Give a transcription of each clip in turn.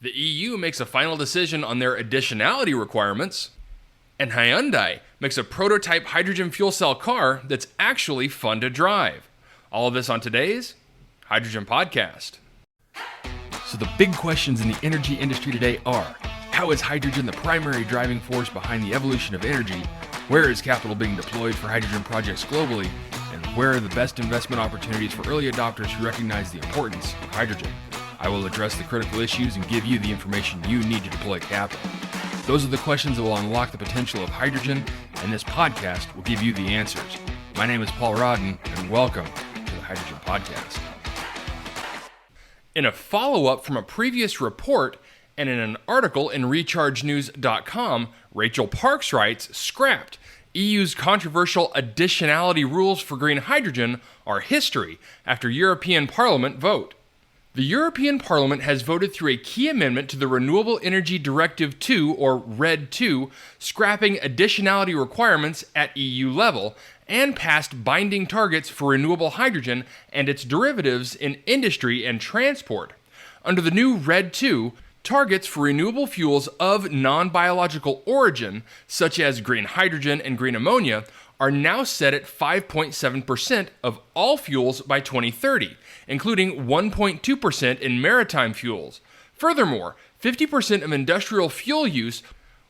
The EU makes a final decision on their additionality requirements, and Hyundai makes a prototype hydrogen fuel cell car that's actually fun to drive. All of this on today's Hydrogen Podcast. So the big questions in the energy industry today are, how is hydrogen the primary driving force behind the evolution of energy? Where is capital being deployed for hydrogen projects globally? And where are the best investment opportunities for early adopters who recognize the importance of hydrogen? I will address the critical issues and give you the information you need to deploy capital. Those are the questions that will unlock the potential of hydrogen, and this podcast will give you the answers. My name is Paul Rodden, and welcome to the Hydrogen Podcast. In a follow-up from a previous report and in an article in rechargenews.com, Rachel Parks writes, scrapped. EU's controversial additionality rules for green hydrogen are history after European Parliament vote. The European Parliament has voted through a key amendment to the Renewable Energy Directive II, or RED II, scrapping additionality requirements at EU level, and passed binding targets for renewable hydrogen and its derivatives in industry and transport. Under the new RED II, targets for renewable fuels of non-biological origin, such as green hydrogen and green ammonia, are now set at 5.7% of all fuels by 2030, including 1.2% in maritime fuels. Furthermore, 50% of industrial fuel use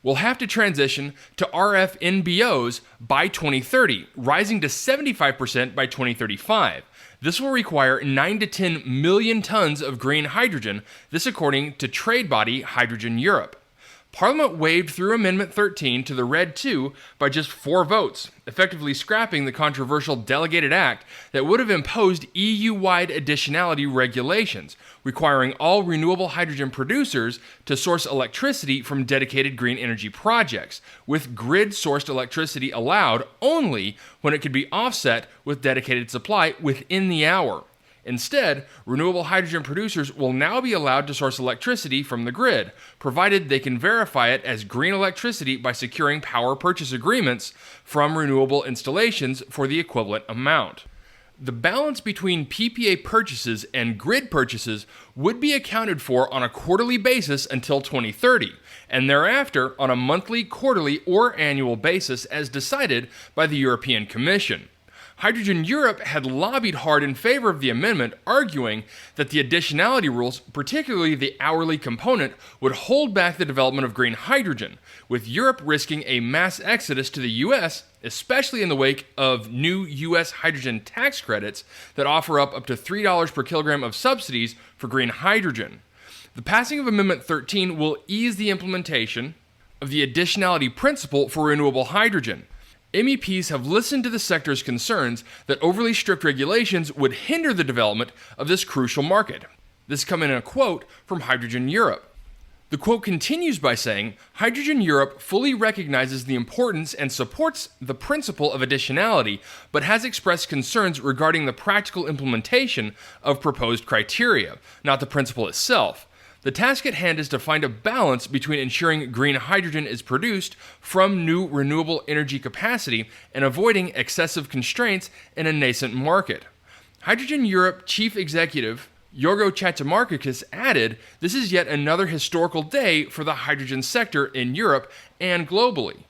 will have to transition to RFNBOs by 2030, rising to 75% by 2035. This will require 9 to 10 million tons of green hydrogen, this according to trade body Hydrogen Europe. Parliament waved through Amendment 13 to the RED II by just 4 votes, effectively scrapping the controversial delegated act that would have imposed EU-wide additionality regulations, requiring all renewable hydrogen producers to source electricity from dedicated green energy projects, with grid-sourced electricity allowed only when it could be offset with dedicated supply within the hour. Instead, renewable hydrogen producers will now be allowed to source electricity from the grid, provided they can verify it as green electricity by securing power purchase agreements from renewable installations for the equivalent amount. The balance between PPA purchases and grid purchases would be accounted for on a quarterly basis until 2030, and thereafter on a monthly, quarterly, or annual basis as decided by the European Commission. Hydrogen Europe had lobbied hard in favor of the amendment, arguing that the additionality rules, particularly the hourly component, would hold back the development of green hydrogen, with Europe risking a mass exodus to the US, especially in the wake of new US hydrogen tax credits that offer up to $3 per kilogram of subsidies for green hydrogen. The passing of Amendment 13 will ease the implementation of the additionality principle for renewable hydrogen. MEPs have listened to the sector's concerns that overly strict regulations would hinder the development of this crucial market. This comes in a quote from Hydrogen Europe. The quote continues by saying, Hydrogen Europe fully recognizes the importance and supports the principle of additionality, but has expressed concerns regarding the practical implementation of proposed criteria, not the principle itself. The task at hand is to find a balance between ensuring green hydrogen is produced from new renewable energy capacity and avoiding excessive constraints in a nascent market. Hydrogen Europe Chief Executive Yorgo Chatzimarkakis added, this is yet another historical day for the hydrogen sector in Europe and globally.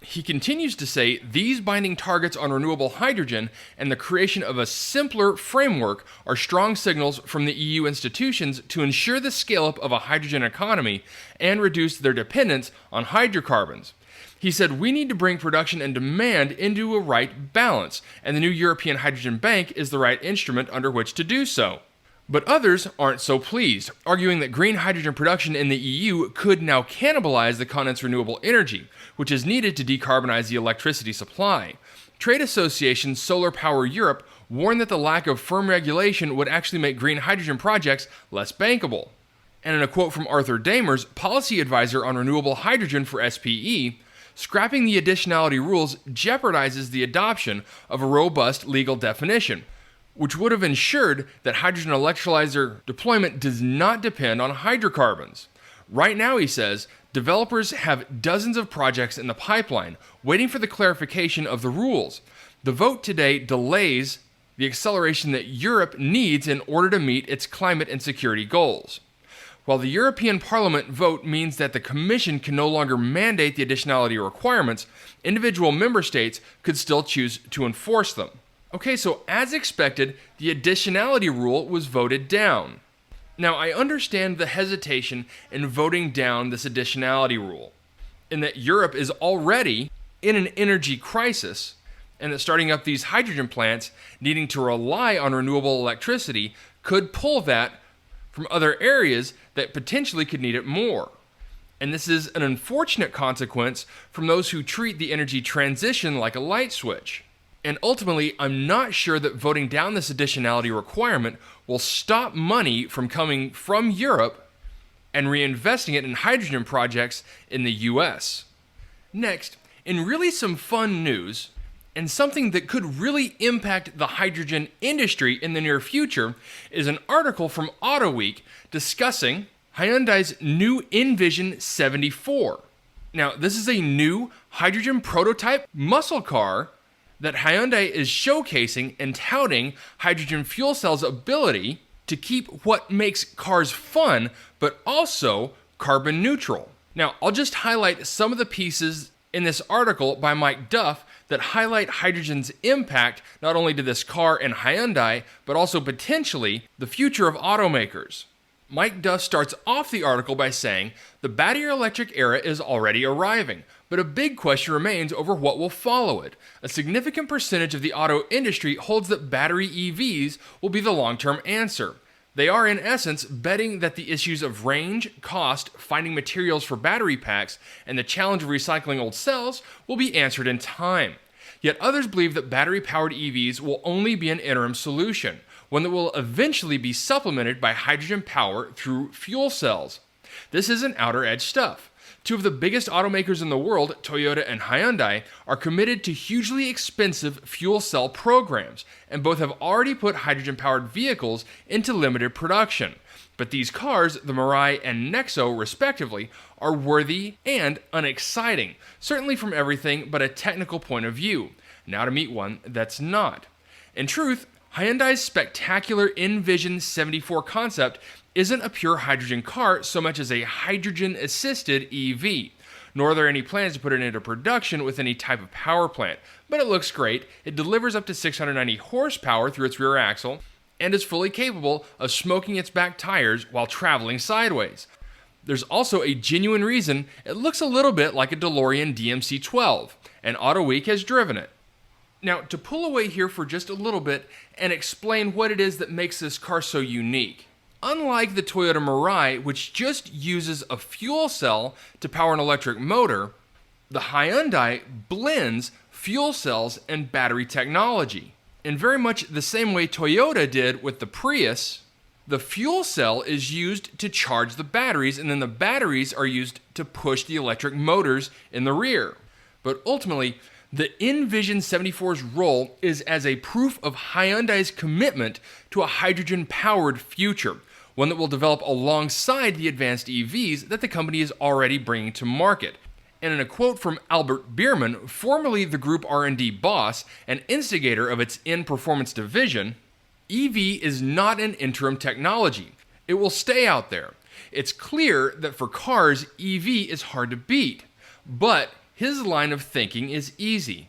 He continues to say these binding targets on renewable hydrogen and the creation of a simpler framework are strong signals from the EU institutions to ensure the scale-up of a hydrogen economy and reduce their dependence on hydrocarbons. He said, we need to bring production and demand into a right balance, and the new European Hydrogen Bank is the right instrument under which to do so. But others aren't so pleased, arguing that green hydrogen production in the EU could now cannibalize the continent's renewable energy, which is needed to decarbonize the electricity supply. Trade association Solar Power Europe warned that the lack of firm regulation would actually make green hydrogen projects less bankable. And in a quote from Arthur Damers, policy advisor on renewable hydrogen for SPE, scrapping the additionality rules jeopardizes the adoption of a robust legal definition, which would have ensured that hydrogen electrolyzer deployment does not depend on hydrocarbons. Right now, he says, developers have dozens of projects in the pipeline, waiting for the clarification of the rules. The vote today delays the acceleration that Europe needs in order to meet its climate and security goals. While the European Parliament vote means that the Commission can no longer mandate the additionality requirements, individual member states could still choose to enforce them. Okay, so as expected, the additionality rule was voted down. Now, I understand the hesitation in voting down this additionality rule, in that Europe is already in an energy crisis, and that starting up these hydrogen plants needing to rely on renewable electricity could pull that from other areas that potentially could need it more. And this is an unfortunate consequence from those who treat the energy transition like a light switch. And ultimately, I'm not sure that voting down this additionality requirement will stop money from coming from Europe and reinvesting it in hydrogen projects in the US. Next, in really some fun news, and something that could really impact the hydrogen industry in the near future, is an article from Auto Week discussing Hyundai's new Envision 74. Now, this is a new hydrogen prototype muscle car that Hyundai is showcasing and touting hydrogen fuel cells' ability to keep what makes cars fun, but also carbon neutral. Now, I'll just highlight some of the pieces in this article by Mike Duff that highlight hydrogen's impact not only to this car and Hyundai, but also potentially the future of automakers. Mike Duff starts off the article by saying, the battery electric era is already arriving, but a big question remains over what will follow it. A significant percentage of the auto industry holds that battery EVs will be the long-term answer. They are, in essence, betting that the issues of range, cost, finding materials for battery packs, and the challenge of recycling old cells will be answered in time. Yet others believe that battery-powered EVs will only be an interim solution, one that will eventually be supplemented by hydrogen power through fuel cells. This isn't outer edge stuff. Two of the biggest automakers in the world, Toyota and Hyundai, are committed to hugely expensive fuel cell programs, and both have already put hydrogen-powered vehicles into limited production. But these cars, the Mirai and Nexo respectively, are worthy and unexciting, certainly from everything but a technical point of view. Now to meet one that's not. In truth, Hyundai's spectacular Envision 74 concept isn't a pure hydrogen car so much as a hydrogen-assisted EV, nor are there any plans to put it into production with any type of power plant. But it looks great, it delivers up to 690 horsepower through its rear axle, and is fully capable of smoking its back tires while traveling sideways. There's also a genuine reason it looks a little bit like a DeLorean DMC-12, and Auto Week has driven it. Now, to pull away here for just a little bit and explain what it is that makes this car so unique. Unlike the Toyota Mirai, which just uses a fuel cell to power an electric motor, the Hyundai blends fuel cells and battery technology. In very much the same way Toyota did with the Prius, the fuel cell is used to charge the batteries, and then the batteries are used to push the electric motors in the rear. But ultimately, the Envision 74's role is as a proof of Hyundai's commitment to a hydrogen-powered future, one that will develop alongside the advanced EVs that the company is already bringing to market. And in a quote from Albert Bierman, formerly the group R&D boss and instigator of its in-performance division, EV is not an interim technology. It will stay out there. It's clear that for cars, EV is hard to beat, but his line of thinking is easy.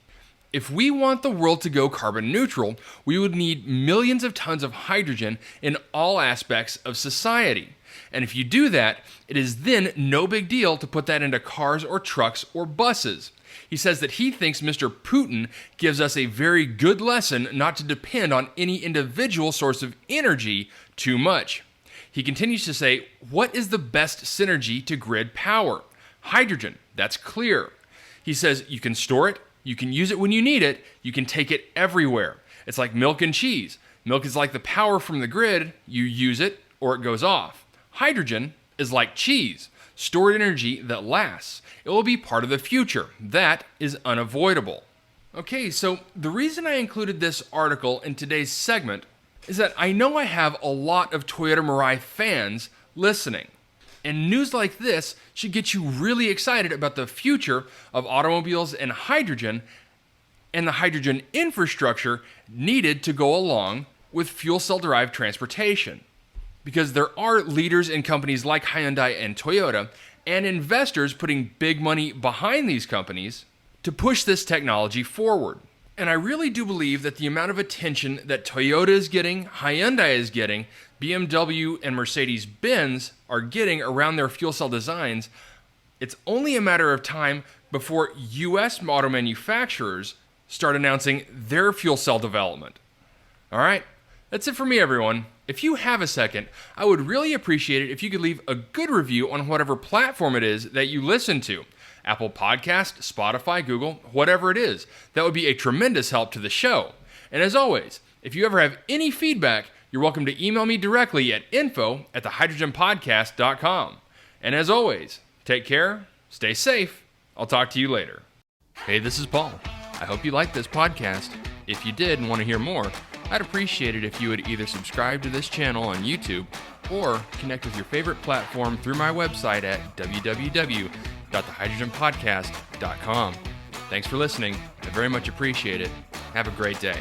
If we want the world to go carbon neutral, we would need millions of tons of hydrogen in all aspects of society. And if you do that, it is then no big deal to put that into cars or trucks or buses. He says that he thinks Mr. Putin gives us a very good lesson not to depend on any individual source of energy too much. He continues to say, what is the best synergy to grid power? Hydrogen, that's clear. He says you can store it, you can use it when you need it, you can take it everywhere. It's like milk and cheese. Milk is like the power from the grid, you use it or it goes off. Hydrogen is like cheese, stored energy that lasts. It will be part of the future. That is unavoidable. Okay, so the reason I included this article in today's segment is that I know I have a lot of Toyota Mirai fans listening. And news like this should get you really excited about the future of automobiles and the hydrogen infrastructure needed to go along with fuel cell derived transportation. because there are leaders in companies like Hyundai and Toyota and investors putting big money behind these companies to push this technology forward. And I really do believe that the amount of attention that Toyota is getting, Hyundai is getting, BMW and Mercedes-Benz are getting around their fuel cell designs, it's only a matter of time before US auto manufacturers start announcing their fuel cell development. All right, that's it for me, everyone. If you have a second, I would really appreciate it if you could leave a good review on whatever platform it is that you listen to. Apple Podcast, Spotify, Google, whatever it is. That would be a tremendous help to the show. And as always, if you ever have any feedback, you're welcome to email me directly at info@thehydrogenpodcast.com. And as always, take care, stay safe. I'll talk to you later. Hey, this is Paul. I hope you liked this podcast. If you did and want to hear more, I'd appreciate it if you would either subscribe to this channel on YouTube or connect with your favorite platform through my website at www.thehydrogenpodcast.com. Thanks for listening. I very much appreciate it. Have a great day.